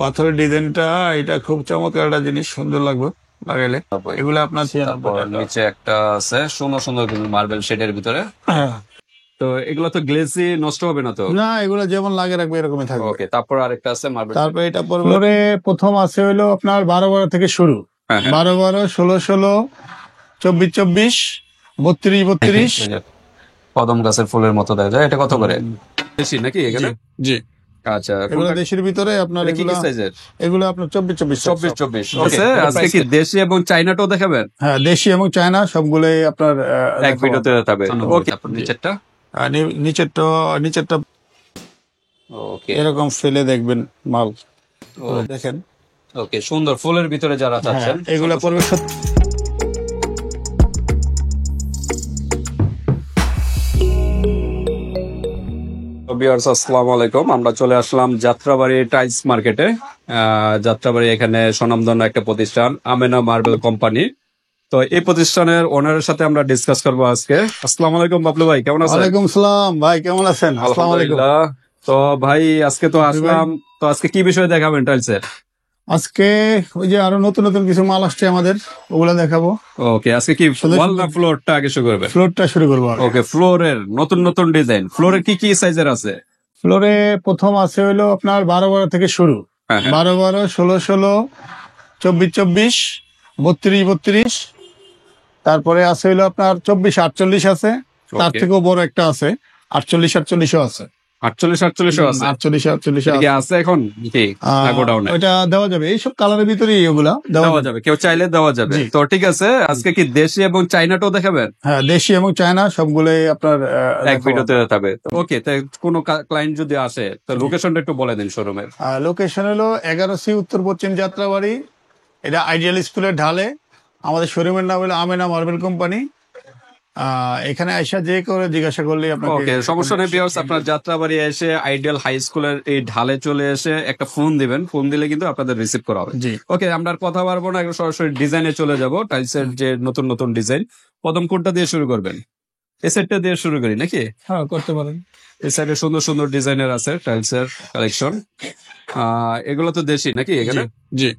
পাথরের ডিজাইনটা এটা খুব চমৎকার একটা জিনিস, সুন্দর লাগবে লাগাইলে। এগুলো আপনার 96 টাকা। নিচে একটা আছে সুন্দর সুন্দর কিন্তু মার্বেল শেডের ভিতরে। হ্যাঁ। তো এগুলো তো গ্লেজি নষ্ট হবে না তো? না, এগুলো যেমন লাগে রাখবে এরকমই থাকবে। ওকে, তারপর আরেকটা আছে মার্বেল। তারপরে এটা পরে প্রথম আছে হইলো আপনার 12-12 থেকে শুরু। হ্যাঁ, হ্যাঁ। 12-12, 16-16, 24-24, 32-32। কদম গাছের ফুলের মতো দেখা যায়। এটা কত করে? বেশি নাকি এখানে? জি। আচ্ছা, এগুলো দেশের ভিতরে আপনার এটা কি এগুলো সাইজের? এগুলো আপনার 24-24। 24-24। ওকে, আজকে কি দেশি এবং চাইনাটাও দেখাবেন? হ্যাঁ, দেশি এবং চায়না সবগুলোই আপনার এক ভিডিওতে দেখাবে। ওকে, তারপর নিচেরটা। নিচেরটা ওকে, এরকম ফেলে দেখবেন মাল। দেখেন। ওকে, সুন্দর ফুলের ভিতরে যারা চাচ্ছেন এগুলা পড়বে ভিউয়ার্স, আসসালামু আলাইকুম। আমরা চলে আসলাম যাত্রাবাড়ি টাইলস মার্কেটে। যাত্রাবাড়ি এখানে স্বনামধন্য একটা প্রতিষ্ঠান আমেনা মার্বেল কোম্পানি। তো এই প্রতিষ্ঠানের ওনারের সাথে আমরা ডিসকাস করবো আজকে। আসসালামু আলাইকুম বাবলু ভাই, কেমন আছেন? ওয়ালাইকুম সালাম ভাই, কেমন আছেন? আসসালামু আলাইকুম। আলহামদুলিল্লাহ। তো ভাই আজকে তো আসলাম, তো আজকে কি বিষয়ে দেখাবেন টাইলসের? আজকে ওই যে আরো নতুন নতুন কিছু মাল আসছে আমাদের, ওগুলা দেখাবো। ওকে, আজকে কি ওয়াল না ফ্লোরটা আগে শুরু করবে? ফ্লোরটা শুরু করবো। ওকে, ফ্লোরের নতুন নতুন ডিজাইন। ফ্লোরের কি কি সাইজের আছে? ফ্লোরে প্রথম আছে হইলো আপনার 12-12 থেকে শুরু। 12-12, 16-16, 24-24, 32-32। তারপরে আছে হইলো আপনার 24-48 আছে। তার থেকেও বড় একটা আছে 48-48ও আছে। 48-48 আছে? 48-48 আছে এখন কি গোডাউনে? ওইটা দেওয়া যাবে, এইসব কালারের ভিতরেই ওগুলা দেওয়া যাবে, কেউ চাইলে দেওয়া যাবে। তো ঠিক আছে, আজকে কি দেশি এবং চাইনাটাও দেখাবেন? হ্যাঁ, দেশি এবং চায়না সবগুলোই আপনার এক ভিডিওতে দেখাবে। ওকে, তাই কোনো ক্লায়েন্ট যদি আসে তো লোকেশনটা একটু বলে দিন শোরুমের। লোকেশন হলো 11C উত্তর পশ্চিম যাত্রাবাড়ি। এটা আইডিয়াল স্কুলের ঢালে। আমাদের শোরুমের নাম হলো আমেনা মার্বেল কোম্পানি। এখানে আইসা যে করে জিজ্ঞাসা করলে আপনাকে। ওকে, সমস্যা নেই ভিউয়ার্স, আপনার যাত্রাবাড়ি এসে আইডিয়াল হাই স্কুলের এই ঢালে চলে এসে একটা ফোন দিবেন, ফোন দিলে কিন্তু আপনাদের রিসিভ করা হবে। জি। ওকে, আমরা আর কথা পারবো না, একটু সরাসরি ডিজাইনে চলে যাব। টাইলসের যে নতুন নতুন ডিজাইন, প্রথম কোনটা দিয়ে শুরু করবেন? এই সেটটা দিয়ে শুরু করি নাকি? হ্যাঁ, করতে পারেন। এই সাইডে সুন্দর সুন্দর ডিজাইনের আছে টাইলসের কালেকশন। এগুলো তো দেশি নাকি এখানে? জি।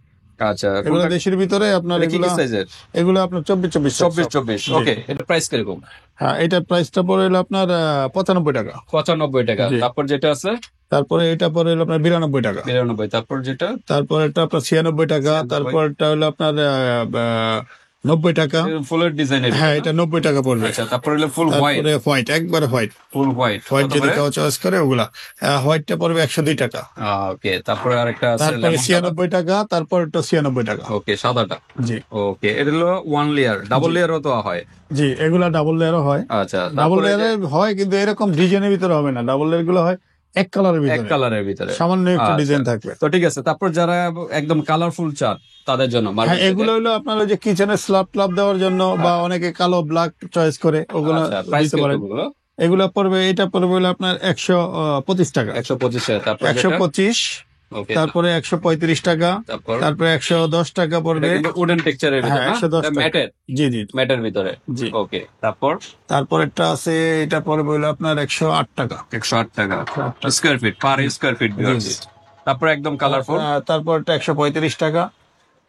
আচ্ছা, এগুলো দেশের ভিতরে আপনার কি সাইজের? এগুলো আপনার 24-24। 24-24। ওকে, এটা প্রাইস কিরকম? হ্যাঁ, এটার প্রাইসটা পড়ে হলো আপনার 95 টাকা। 95 টাকা। তারপর যেটা আছে? তারপরে এটা পড়ে হলো আপনার 92 টাকা। 92। তারপর যেটা? তারপর এটা আপনার 96 টাকা। তারপরটা হলো আপনার 90 টাকা। ফুলের ডিজাইন। হ্যাঁ, এটা 90 টাকা পড়বে। আচ্ছা, তারপর হলো ফুল হোয়াইট। হোয়াইট, একবারে হোয়াইট। ফুল হোয়াইট যদি কেউ চয়েস করে ওগুলা। হোয়াইটটা পড়বে 102 টাকা। ওকে, তারপরে আরেকটা আছে তারপরে 96 টাকা। তারপর এটা 96 টাকা। ওকে, সাদাটা। জি। ওকে, এটা হলো ওয়ান লেয়ার, ডাবল লেয়ারও তো হয়? জি, এগুলা ডাবল লেয়ারও হয়। আচ্ছা, ডাবল লেয়ারে হয় কিন্তু এরকম ডিজাইনের ভিতরে হবে না। ডাবল লেয়ার গুলো হয় এক কালারের ভিতরে, সামান্য একটু ডিজাইন থাকবে। তো ঠিক আছে, তারপর যারা একদম কালারফুল চান তাদের জন্য এগুলো হলো আপনার ওই যে কিচেনের স্ল্যাব ট্লাব দেওয়ার জন্য, বা অনেকে কালো ব্ল্যাক চয়েস করে, ওগুলো দিতে পারেন। এগুলো পড়বে, এটা পড়বে হলো আপনার 125 টাকা। 125 টাকা। তারপর 125। তারপরে 135 টাকা। তারপরে 110 টাকা পড়বে। উডেন টেক্সচারের ভিতরে? 110 ম্যাটের? জি জি, ম্যাটের ভিতরে। জি। ওকে, তারপর একটা আছে, এটা পড়বে হলো আপনার 108 টাকা। 108 টাকা square feet, per square feet. তারপর একদম কালারফুল। তারপরটা 135 টাকা।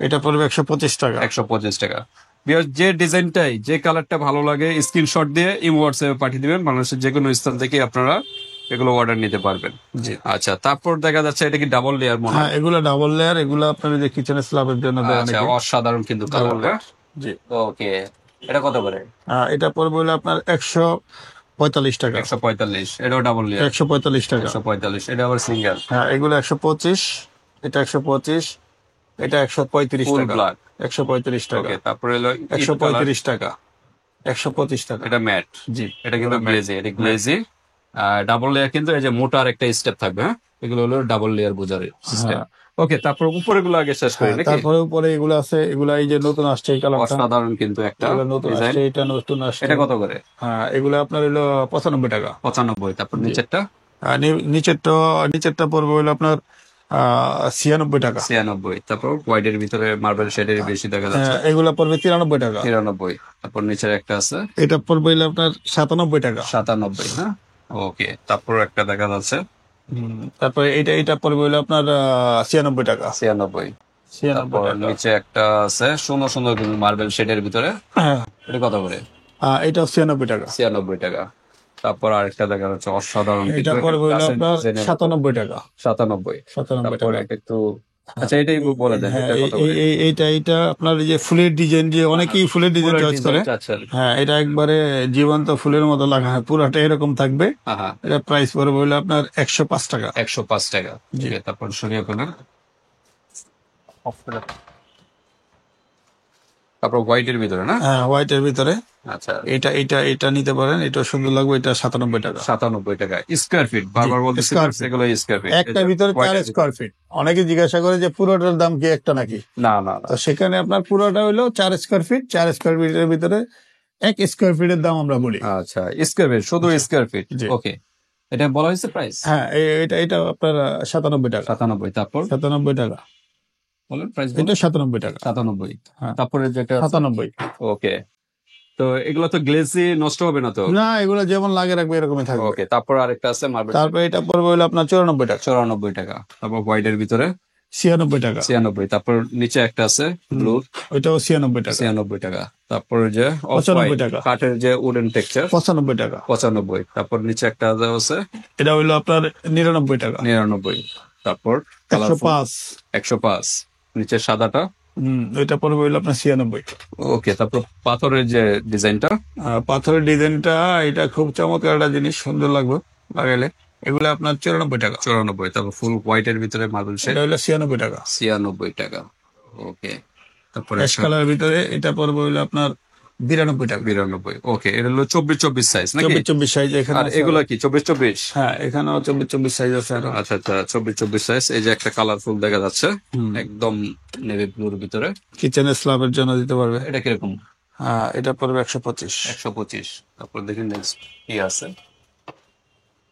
এটা পড়বে 125 টাকা। 125 টাকা। যে ডিজাইনটাই, যে কালারটা ভালো লাগে স্ক্রিনশট দিয়ে হোয়াটসঅ্যাপে পাঠিয়ে দিবেন। বাংলাদেশের যে কোনো স্থান থেকে আপনারা এগুলো অর্ডার নিতে পারবেন। জি। আচ্ছা, তারপর দেখা যাচ্ছে এটা কি ডাবল লেয়ার মনে হয়? হ্যাঁ, এগুলো ডাবল লেয়ার। এগুলো আপনার যে কিচেনের স্ল্যাবের জন্য দেওয়া। আচ্ছা, অসাধারণ কিন্তু কালারটা। জি। ওকে, এটা কত করে? এটা পড়বে হলো আপনার 145 টাকা। 145। এটাও ডাবল লেয়ার? 145 টাকা। 145। এটা আবার সিঙ্গেল? হ্যাঁ, এগুলো 125। এটা 125। এটা 135 টাকা। 135 টাকা। ওকে, তারপর হলো 135 টাকা। 125 টাকা। এটা ম্যাট? জি। এটা কিন্তু গ্লেজি। এটা গ্লেজি ডাবল লেয়ার, কিন্তু এই যে মোটার একটা স্টেপ থাকবে। হ্যাঁ, এগুলো হলো ডাবল লেয়ার বোঝার সিস্টেম। ওকে, তারপর উপরে গুলো আগে শেষ করি নাকি? তারপরে উপরে এগুলো আছে, এগুলো এই যে নতুন আসছে এই কালারটা। অসাধারণ কিন্তু একটা নতুন আসছে, এটা নতুন আসছে। এটা কত করে? হ্যাঁ, এগুলো আপনার হলো 95 টাকা। 95। তারপর নিচেরটা? নিচেরটা পড়বে হলো আপনার 96 টাকা। 96। তারপর হোয়াইটের ভিতরে মার্বেল শেডের বেশি দেখা যাচ্ছে। এগুলো পড়বে 93 টাকা। 93। তারপর নিচের একটা আছে, এটা পড়বে হলো আপনার 97 টাকা। 97। হ্যাঁ, ওকে। তারপর একটা দেখা যাচ্ছে তারপরে এটা পড়বে হলো আপনার 96 টাকা। 96। 96 তারপর টাকা। নিচে একটা আছে সুন্দর সুন্দর মার্বেল শেডের ভিতরে, হ্যাঁ, এটা কত করে? এটাও 96 টাকা। 96 টাকা। তারপর আরেকটা দেখা যাচ্ছে অসাধারণ এটা কিছু, পড়বে হলো কাছের আপনার ডিজাইনের 97 টাকা। 97। 97 তারপর টাকা। এটা একটু, আচ্ছা এটাই বলে দেন, হ্যাঁ, এটা কত করে? এইটা আপনার এই যে ফুলের ডিজাইন, যে অনেকেই ফুলের ডিজাইন ফুলের চয়েস করে। ডিজাইন চাচ্ছেন? হ্যাঁ, এটা একবারে জীবন্ত ফুলের মতো লাগা হয়, পুরাটা এরকম থাকবে। হ্যাঁ হ্যাঁ, এটা প্রাইস পড়বে হলো আপনার 105 টাকা। 105 টাকা। জি। Okay, তারপর সরিয়ে ফেলেন। তারপর হোয়াইটের ভিতরে না? হ্যাঁ, হোয়াইটের ভিতরে আচ্ছা, এটা নিতে পারেন, এটা সুন্দর লাগবে, এটা 97 টাকা। 97 টাকা স্কোয়ার ফিট, বারবার বলতেছি স্কয়ার ফিট। এগুলো স্কোয়ার ফিট। একটার ভিতরে 4 স্কয়ার ফিট। অনেকে জিজ্ঞাসা করে যে পুরোটার দাম কি একটা নাকি? না না না, তো সেখানে আপনার পুরোটা হলো 4 স্কয়ার ফিট। 4 স্কয়ার ফিটের ভিতরে 1 স্কয়ার ফিটের দাম আমরা বলি। আচ্ছা স্কোয়ার ফিট, শুধু স্কোয়ার ফিট। জি। ওকে, এটা বলা হয়েছে প্রাইস হ্যাঁ, এটা আপনার 97 টাকা। 97। তারপর 97 টাকা। বলেন প্রাইস, এটা 97 টাকা। 97। হ্যাঁ। তারপরে যেটা 97। ওকে, তো এগুলো তো গ্লেজি নষ্ট হবে না তো? না, এগুলো যেমন লাগে রাখবে এরকমই থাকবে। ওকে, তারপর আরেকটা আছে মার্বেল, তারপর এটা পড়বে হলো আপনার 94 টাকা। 94 টাকা। তারপর হোয়াইটের ভিতরে 96 টাকা। 96। তারপর নিচে একটা আছে ব্লু, ওইটাও 96 টাকা। 96 টাকা। তারপরে যে 95 টাকা। কাঠের যে উডেন টেক্সচার, 95 টাকা। 95। তারপর নিচে একটা আছে এটা হইলো আপনার 99 টাকা। 99। তারপর 105। 105। নিচে সাদাটা, ওইটা পড়বে হইলো আপনার 96। ওকে। তারপর পাথরের যে ডিজাইনটা, পাথরের ডিজাইনটা এটা খুব চমৎকার একটা জিনিস, সুন্দর লাগবে লাগাইলে। এগুলো আপনার 94 টাকা। 94। তারপর ফুল হোয়াইটের ভিতরে মার্বেল শেড, এটা হইলো 96 টাকা। 96 টাকা। ওকে, তারপরে অ্যাশ কালারের ভিতরে এটা পড়বে হইলো আপনার 92 টাকা। 92। ওকে, এটা হলো 24-24 সাইজ নাকি? 24 সাইজ এখানে আর আছে। এগুলা কি 24-24? হ্যাঁ, এখানেও 24 সাইজ আছে আরো। আচ্ছা আচ্ছা, 24-24 সাইজ। এই যে একটা কালারফুল দেখা যাচ্ছে, একদম নেভি ব্লুর ভিতরে, কিচেনের স্ল্যাবের জন্য দিতে পারবে। এটা কিরকম? হ্যাঁ, এটা পড়বে 125। 125। তারপর দেখেন নেক্সট কি আছে,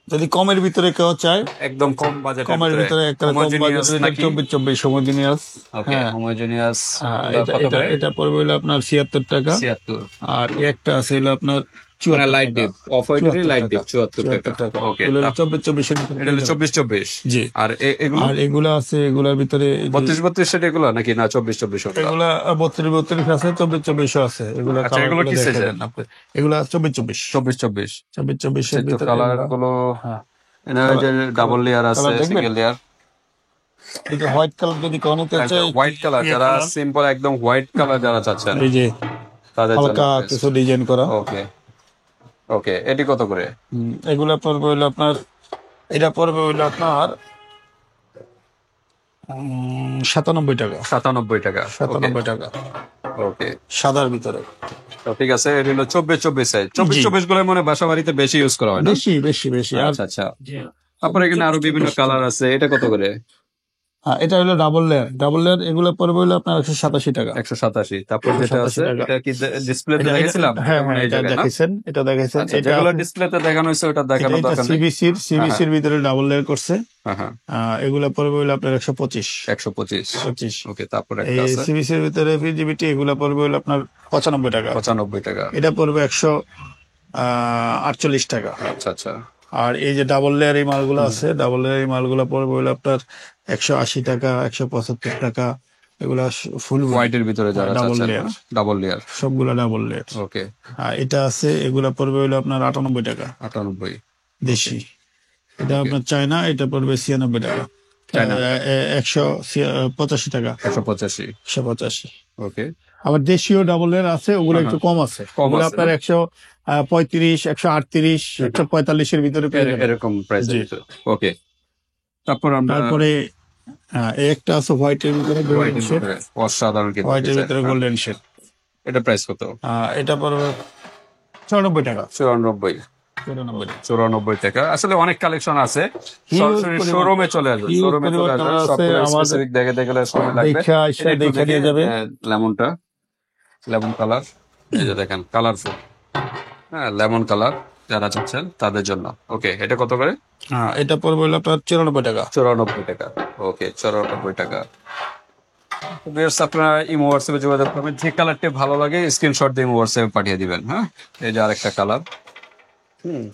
যদি কমের ভিতরে কেউ চায়, একদম কম বাজেট, কমের ভিতরে একটা কম বাজেটের 24 হোমোজিনিয়াস। ওকে, হোমোজেনিয়াস। এটা পড়বে হলো আপনার 76 টাকা। 76। আর একটা আছে হলো আপনার মানে লাইট ডিপ, অফ হোয়াইটের লাইট ডিপ 74 টাকা। ওকে, এগুলো 24 এটা হলো 24-24। জি। আর এগুলো আর এগুলো আছে, এগুলোর ভিতরে 32-32 সেট এগুলো নাকি না 24-24? এগুলা 32 আছে, 24 আছে। এগুলো আচ্ছা, এগুলো কি size এর? এগুলা 24 24-24 এর ভিতরে কালার গুলো। হ্যাঁ, এখানে যে ডাবল লেয়ার আছে, কালার দেখবেন? Single layer. এই যে হোয়াইট কালার যদি কোন নিতে চায়, হোয়াইট কালার, যারা সিম্পল একদম হোয়াইট কালার যারা চাচ্ছেন এই যে তাদের জন্য। হালকা কিছু ডিজাইন করা। ওকে ওকে, এটি কত করে? এগুলা পড়বে হলো আপনার, এটা পড়বে হলো আপনার 97 টাকা। 97 টাকা। 97 টাকা ওকে, সাদার ভিতরে। তো ঠিক আছে, এটি হলো 24-24 সাইজ। 24-24 গুলো মনে হয় বাসা বাড়িতে বেশি ইউজ করা হয় না? বেশি। আর আচ্ছা আচ্ছা। তারপরে এখানে আরো বিভিন্ন কালার আছে, এটা কত করে? এটা হলো ডাবল লেয়ার। এগুলো পড়বে হলো আপনার 187 টাকা। 187। তারপর যেটা আছে, 187 টাকা। এটা কি ডিসপ্লেতে দেখাইছিলাম? হ্যাঁ, এই এটা জায়গায় না? দেখাইছেন। আচ্ছা, যেগুলো ডিসপ্লেতে দেখানো হয়েছে ওটা দেখানো দরকার নেই। সিবিসির ভিতরে ডাবল লেয়ার করছে। হ্যাঁ হ্যাঁ, এগুলো পড়বে হলো আপনার 125। 125। ওকে, তারপর এই একটা আছে সিবিসির ভিতরে পিজিবিটি, এগুলো পড়বে হলো আপনার 95 টাকা। 95 টাকা। এটা পড়বে 148 টাকা। আচ্ছা আচ্ছা। আর এই যে ডাবল লেয়ার এই মালগুলো আছে, ডাবল লেয়ার এই মালগুলো পড়বে হলো আপনার 180 টাকা, 175 টাকা। এগুলা ফুল হোয়াইটের ভিতরে যারা ডাবল চাচ্ছেন, লেয়ার, ডাবল লেয়ার। সবগুলা ডাবল লেয়ার। ওকে, আর এটা আছে, এগুলা পড়বে হলো আপনার 98 টাকা 98। দেশি। এটা আপনার চায়না, এটা পড়বে 96 টাকা। চায়না 185 টাকা। 185। 185। ওকে, আবার দেশীয় ডাবল লেয়ার আছে, ওগুলো একটু কম আছে। কম ওগুলো আছে, আপনার 135, 138, 145 এর ভিতরে পেয়ে যাবেন। এরকম প্রাইস। জি। ওকে, তারপর আমরা তারপরে এই একটা আছে হোয়াইটের ভিতরে গোল্ডেন হোয়াইটের শেড। ভিতরে অসাধারণ কিন্তু হোয়াইটের design। ভিতরে গোল্ডেন শেড। এটা প্রাইস কত? এটা পড়বে 94 টাকা। 94। 94 টাকা। আসলে অনেক কালেকশন আছে, সরাসরি শোরুমে চলে আসবে। শোরুমে চলে আসবে, সবগুলো স্পেসিফিক দেখে গেলে সময় লাগবে। দেখে নিয়ে যাবে। লেমনটা, লেমন কালার, এই যে দেখেন কালারফুল। হ্যাঁ, লেমন কালার যারা চাচ্ছেন তাদের জন্য। ওকে, এটা কত করে? এটা পড়বে হলো আপনার 94 টাকা। 94 টাকা। ওকে, 94 টাকা। ভিউয়ার্স, আপনারা ইমো হোয়াটসঅ্যাপে যোগাযোগ করবেন, যে কালারটা ভালো লাগে স্ক্রিনশট দিয়ে ইমো হোয়াটসঅ্যাপে পাঠিয়ে দিবেন। হ্যাঁ, এই যে আরেকটা কালার।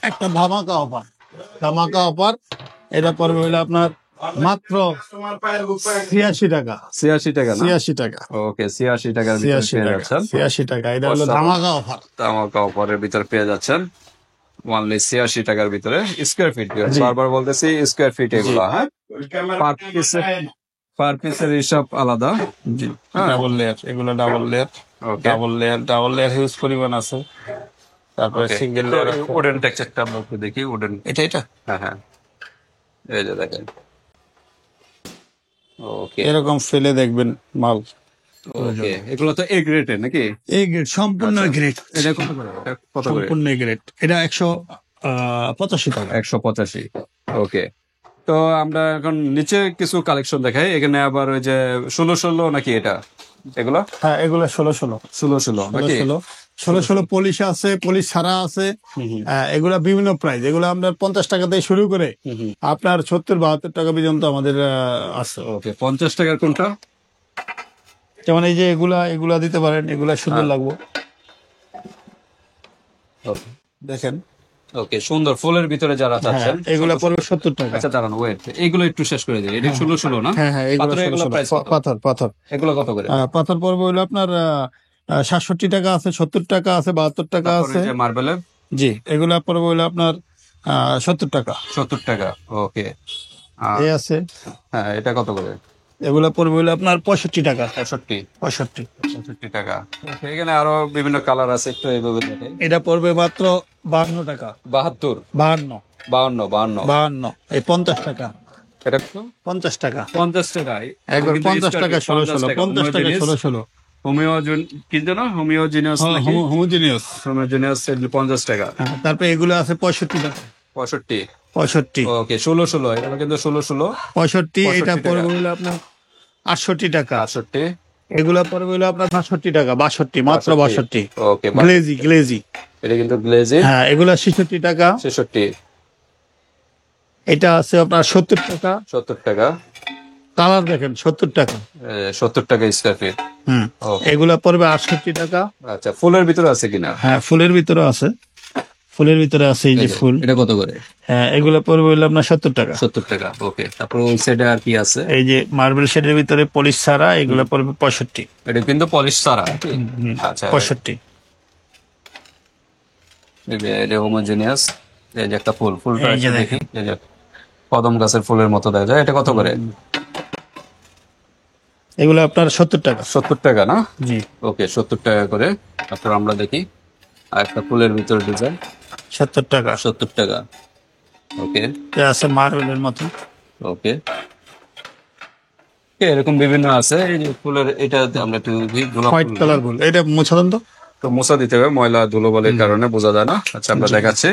একটা ধামাকা অফার এটা পড়বে হলো আপনার মাত্র 86 টাকা। 86 টাকা না? 86 টাকা। ওকে, 86 টাকার ভিতরে 86 পেয়ে টাকা। যাচ্ছেন। 86 টাকা। এটা হলো ধামাকা অফার। ধামাকা অফারের ভিতরে পেয়ে যাচ্ছেন অনলি 86 টাকার ভিতরে। স্কোয়ার ফিট, বারবার বলতেছি স্কোয়ার ফিট এগুলো, হ্যাঁ? পার পিসের হিসাব আলাদা। জি, ডাবল লেয়ার, এগুলো double layer. Double layer huge পরিমাণ আছে। তারপরে সিঙ্গেল লেয়ার। উডেন টেক্সচারটা আমরা একটু দেখি। উডেন, এটা হ্যাঁ হ্যাঁ, এই যে দেখেন। ওকে, এরকম ফেলে দেখবেন মাল। ওকে, এগুলো তো এ গ্রেডের নাকি? এই গ্রেড, সম্পূর্ণ গ্রেড। এটা কত করে? এটা কত করে? সম্পূর্ণ গ্রেড। এটা 185 টাকা। 185। ওকে, তো আমরা এখন নিচে কিছু কালেকশন দেখাই। এখানে আবার ওই যে 16 নাকি এটা, এগুলো? হ্যাঁ, এগুলো 16 16 নাকি? 16 পলিশ আছে, পলিশ ছাড়া আছে। এগুলা বিভিন্ন প্রাইস। এগুলো আপনার 50 টাকা থেকে শুরু করে আপনার 70-72 টাকা পর্যন্ত আমাদের আছে। ওকে, 50 টাকার কোনটা? যেমন এই যে এগুলা দিতে পারেন, এগুলা সুন্দর লাগবে। দেখেন, ওকে, সুন্দর ফুলের ভিতরে যারা চাচ্ছেন এগুলা পড়বে 70 টাকা। আচ্ছা দাঁড়ান, ওয়েট, এগুলো একটু শেষ করে দিই। এটা 16 না? হ্যাঁ, এগুলো পাথরের এগুলো 16। price কত? পাথর এগুলো কত করে? পাথর পড়বে হলো আপনার 67 টাকা আছে, 70 টাকা আছে, 72 টাকা আছে। মার্বেলের? জি, এগুলা পড়বে হলো আপনার 70 টাকা। 70 টাকা। ওকে, এই আছে। হ্যাঁ, এটা কত করে? এগুলা পড়বে হলো আপনার 65 টাকা। 65 টাকা। এখানে আরো বিভিন্ন কালার আছে, একটু এইভাবে দেখেন। এটা পড়বে মাত্র 52 টাকা। 72, 52, 52, 52। এই 50 টাকা। এটা কত? 50 টাকা। 50 টাকা। একবার 50 টাকা 16, 50 টাকা 16। কি যেন হোমিওজিনিয়াস নাকি? হোমোজিনিয়াস। হোমিওজিনিয়াস 50 টাকা। তারপরে এগুলো আছে 65 টাকা। 65। 65। ওকে, 16, এটা কিন্তু 16। 65। এটা 65 পড়বে হলো আপনার 68 টাকা। 68। এগুলা পড়বে হলো আপনার 65 টাকা। 62, মাত্র 62। ওকে, গ্লেজি। এটা কিন্তু গ্লেজি। হ্যাঁ, এগুলা 66 টাকা। 66। এটা আছে আপনার 70 টাকা। 70 টাকা। কালার দেখেন, 70 টাকা। 70 টাকা স্কয়ার ফিট। এগুলা পড়বে 68 টাকা। আচ্ছা, ফুলের ভিতরে আছে কিনা? হ্যাঁ, ফুলের ভিতরে আছে। ফুলের ভিতরে আছে এই যে ফুল। এটা কত করে? হ্যাঁ, এগুলা পড়বে হলো আপনার 70 টাকা। 70 টাকা। ওকে, তারপর ওই সাইডে আর কি আছে? এই যে মার্বেল শেডের ভিতরে পলিশ ছাড়া, এগুলা পড়বে 65। এটা কিন্তু পলিশ ছাড়া। আচ্ছা, 65। এটা হোমোজেনিয়াস। এই যে একটা ফুলটা এই যে দেখি। এই যে কদম গাছের ফুলের মতো দেখা যায়। এটা কত করে? এগুলো আপনার 70 টাকা। 70 টাকা না? জি। ওকে, 70 টাকা করে। তারপর আমরা দেখি আর একটা ফুলের ভিতরে ডিজাইন। 70 টাকা। 70 টাকা। ওকে, এটা আছে মার্বেলের মতো। ওকে, এরকম বিভিন্ন আছে। এই যে ফুলের, এটা আমরা একটু গোলাপ হোয়াইট কালার ফুল। এটা মোছা দেন তো মোছা দিতে হবে, ময়লা ধুলোবালির কারণে বোঝা যায় না। আচ্ছা, আমরা দেখাচ্ছি।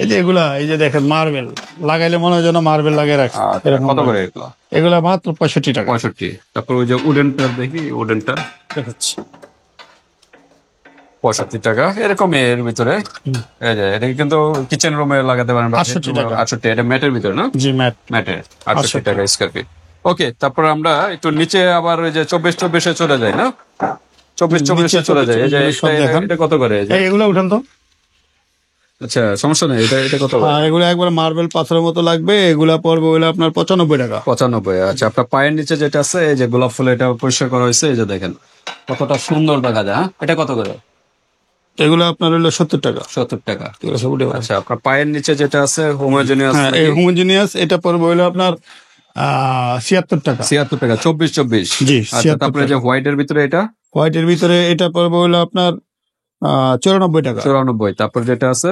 এই যে এই যে দেখেন, মার্বেল লাগাইলে মনে হয় যেন মার্বেল লাগিয়ে রাখছে। এরকম কত করে এগুলো? এগুলা মাত্র 65 টাকা। 65। তারপর ওই যে উডেনটা দেখি, উডেনটা দেখাচ্ছি। 65 টাকা। এরকম এর ভিতরে এই যে এটা কিন্তু কিচেন রুমে লাগাতে পারেন। 68 টাকা। 68। এটা ম্যাটের ভিতরে না? জি, ম্যাটের। 68 টাকা স্কয়ার ফিট। ওকে, তারপর আমরা একটু নিচে আবার ওই যে 24 চলে যাই না? 24 চলে যায়। এই যে এটা কত করে? এগুলো উঠান তো। আচ্ছা, সমস্যা নেই। এটা কত করে? এগুলো একবার মার্বেল পাথরের মতো লাগবে। এগুলা পড়বে হলো আপনার 95 টাকা। 95। আচ্ছা, আপনার পায়ের নিচে যেটা আছে, এই যে গোলাপ ফুল, এটা পরিষ্কার করা হয়েছে। এই যে দেখেন কতটা সুন্দর দেখা যায়। এটা কত করে? এগুলো আপনার হলো 70 টাকা। 70 টাকা। আচ্ছা, আপনার পায়ের নিচে যেটা আছে হোমোজেনিয়াস। হোমোজিনিয়াস, এটা পড়বে হলো আপনার 76 টাকা। 76 টাকা। 24। জি, আচ্ছা, তারপরে যে হোয়াইটের ভিতরে এটা? হোয়াইটের ভিতরে এটা পড়বে হলো আপনার 94 টাকা। 94। তারপর যেটা আছে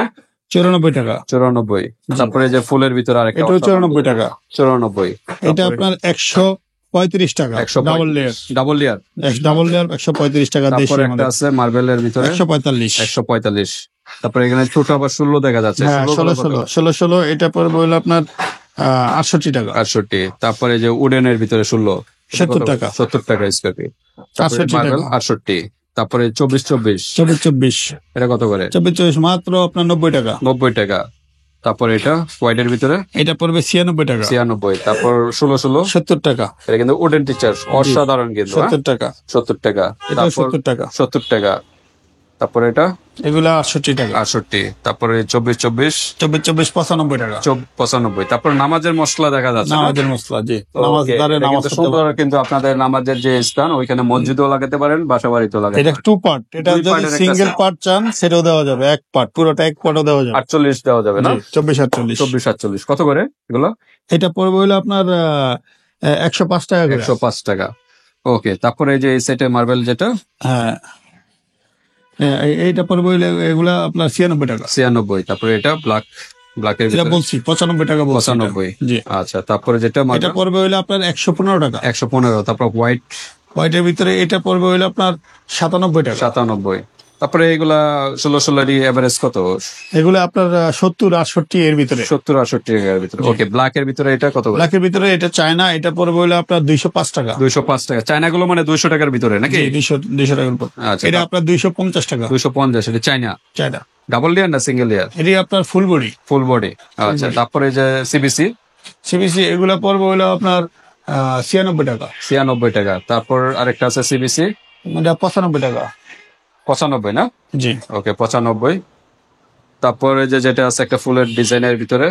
94 টাকা। 94। তারপরে যে ফুলের ভিতরে আরেকটা, এটাও 94 টাকা। 94। এটা আপনার 135 টাকা। Double layer. Double layer. 135 টাকা। তারপর একটা আছে মার্বেলের ভিতরে 145। 145। তারপরে এখানে ছোট আবার 16 দেখা যাচ্ছে। হ্যাঁ, 16। এটা পড়বে হলো আপনার 68 টাকা। 68। তারপরে যে উডেনের ভিতরে 16, 70 টাকা। 70 টাকা স্কয়ার ফিট। 68 টাকা। 68। তারপরে 24। এটা কত করে? 24 মাত্র আপনার 90 টাকা। 90 টাকা। তারপর এটা হোয়াইটের ভিতরে এটা পড়বে 96 টাকা। 96। তারপর 16। 70 টাকা। এটা কিন্তু উডেন টিচার, অসাধারণ কিন্তু। 70 টাকা। 70 টাকা। এটা 70 টাকা। 70 টাকা। তারপরে এটা এগুলা 68 টাকা। 68। তারপরে 24 24 95 টাকা। 95। তারপর নামাজের মশলা দেখা যাচ্ছে না? নামাজের মশলা, জি। তো নামাজদারে এটা নামাজ কিন্তু পড়তে সুন্দর, পারে। কিন্তু আপনাদের নামাজের যে স্থান ওইখানে মসজিদও লাগাতে পারেন, বাসা বাড়িতেও লাগাতে এটা পারেন। 2 পার্ট। এটা দুই যদি পার্টের একটা সিঙ্গেল set। পার্ট চান সেটাও দেওয়া যাবে, এক পার্ট, পুরোটা এক পার্টও দেওয়া যাবে। 48 দেওয়া যাবে না? জি, 24 48। 24 48 কত করে এগুলো? এটা পড়বে হলো আপনার 105 টাকা করে। 105 টাকা। ওকে, তারপরে এই যে এই সেটে মার্বেল যেটা হ্যাঁ, এইটা পড়বে হইলে এগুলা আপনার 96 টাকা। 96। তারপরে এটা ব্ল্যাকের এটা ভিতরে বলছি 95 টাকা বলছি। 95। জি। আচ্ছা, তারপরে যেটা এটা মার্বেল পড়বে হইলে আপনার 115 টাকা। 115। তারপর হোয়াইটের ভিতরে এটা পড়বে হইলে আপনার 97 টাকা। 97। তারপরে এগুলা 16 এভারেজ কত? এগুলো আপনার 70 68 এর ভিতরে। 70 68 টাকার ভিতরে। ওকে, ব্ল্যাকের ভিতরে এটা কত করে? ব্ল্যাকের ভিতরে এটা চায়না, এটা পড়বে হইলে আপনার 205 টাকা। 205 টাকা। চায়না গুলো মানে 200 টাকার ভিতরে নাকি? 200 টাকার উপর। আচ্ছা, এটা আপনার 250 টাকা। 250। এটা চায়না চায়না। ডাবল লেয়ার না সিঙ্গেল লেয়ার? এটি আপনার ফুল বডি। Full body. আচ্ছা, তারপরে যে সিবিসি সিবিসি এগুলো পড়বে হইলো আপনার 96 টাকা। 96 টাকা। তারপর আরেকটা আছে সিবিসি, এটা 95 টাকা। 95 না? জি। ওকে, 95। তারপরে যেটা আছে একটা ফুলের ডিজাইনের ভিতরে,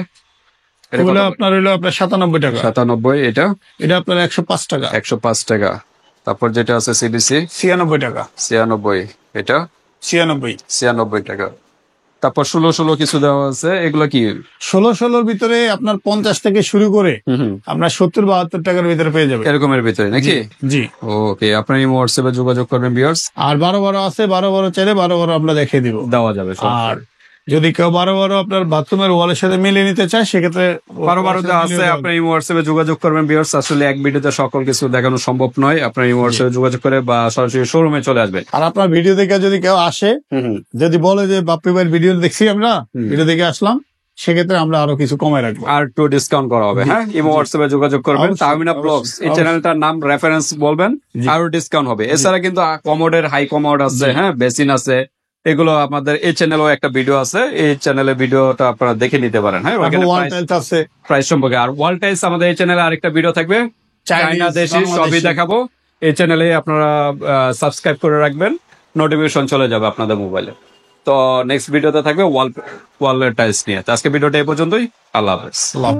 এটা এগুলো কত করে? আপনার হইলো আপনার 97 টাকা। 97। এটা এটা আপনার 105 টাকা। 105 টাকা। তারপর যেটা আছে সিবিসি 96 টাকা। 96। এটা 96। 96 টাকা। তারপর 16 কিছু দেওয়া আছে, এগুলো কি? 16 ভিতরে আপনার 50 থেকে শুরু করে আপনার 70 72 টাকার ভিতরে পেয়ে যাবে। এরকমের ভিতরে নাকি? জি। ওকে, আপনার এই হোয়াটসঅ্যাপে যোগাযোগ করবেন ভিউয়ার্স। আর 12 আছে, 12 চাইলে 12 আমরা দেখিয়ে দিব। দেওয়া যাবে সব। আর যদি কেউ 12 আপনার বাথরুমের ওয়ালের সাথে মিলিয়ে নিতে চায় সেক্ষেত্রে 12 দেওয়া আছে। আপনার এই হোয়াটসঅ্যাপে যোগাযোগ করবেন ভিউয়ার্স। আসলে এক ভিডিওতে সকল কিছু দেখানো সম্ভব নয়। আপনার এই হোয়াটসঅ্যাপে যোগাযোগ করে বা সরাসরি শোরুমে চলে আসবেন। আর আপনার ভিডিও দেখে যদি কেউ আসে, যদি বলে যে বাপ্পি ভাইয়ের ভিডিও দেখছি আমরা, ভিডিও দেখে আসলাম, সেক্ষেত্রে আমরা আরো কিছু কমায় রাখবো, আর একটু ডিসকাউন্ট করা হবে। হ্যাঁ, এই হোয়াটসঅ্যাপে যোগাযোগ করবেন। অবশ্যই, তাহমিনা ব্লগস এই চ্যানেলটার নাম রেফারেন্স বলবেন, আরো ডিসকাউন্ট হবে। এছাড়া কিন্তু কমোডের হাই কমোড আছে, হ্যাঁ, বেসিন আছে, এগুলো আমাদের এই চ্যানেলও একটা ভিডিও আছে। এই চ্যানেলের ভিডিওটা আপনারা দেখে নিতে পারেন। হ্যাঁ, ওয়াল টাইলস আছে, প্রাইস সম্পর্কে। আর ওয়াল টাইলস আমাদের এই চ্যানেলে আরেকটা ভিডিও থাকবে, চায়না দেশি সবই দেখাবো। এই চ্যানেলে আপনারা সাবস্ক্রাইব করে রাখবেন, নোটিফিকেশন চলে যাবে আপনাদের মোবাইলে। তো নেক্সট ভিডিওতে থাকবে ওয়াল টাইলস নিয়ে। তো আজকে ভিডিওটা এই পর্যন্তই। আল্লাহ হাফেজ। আল্লাহ।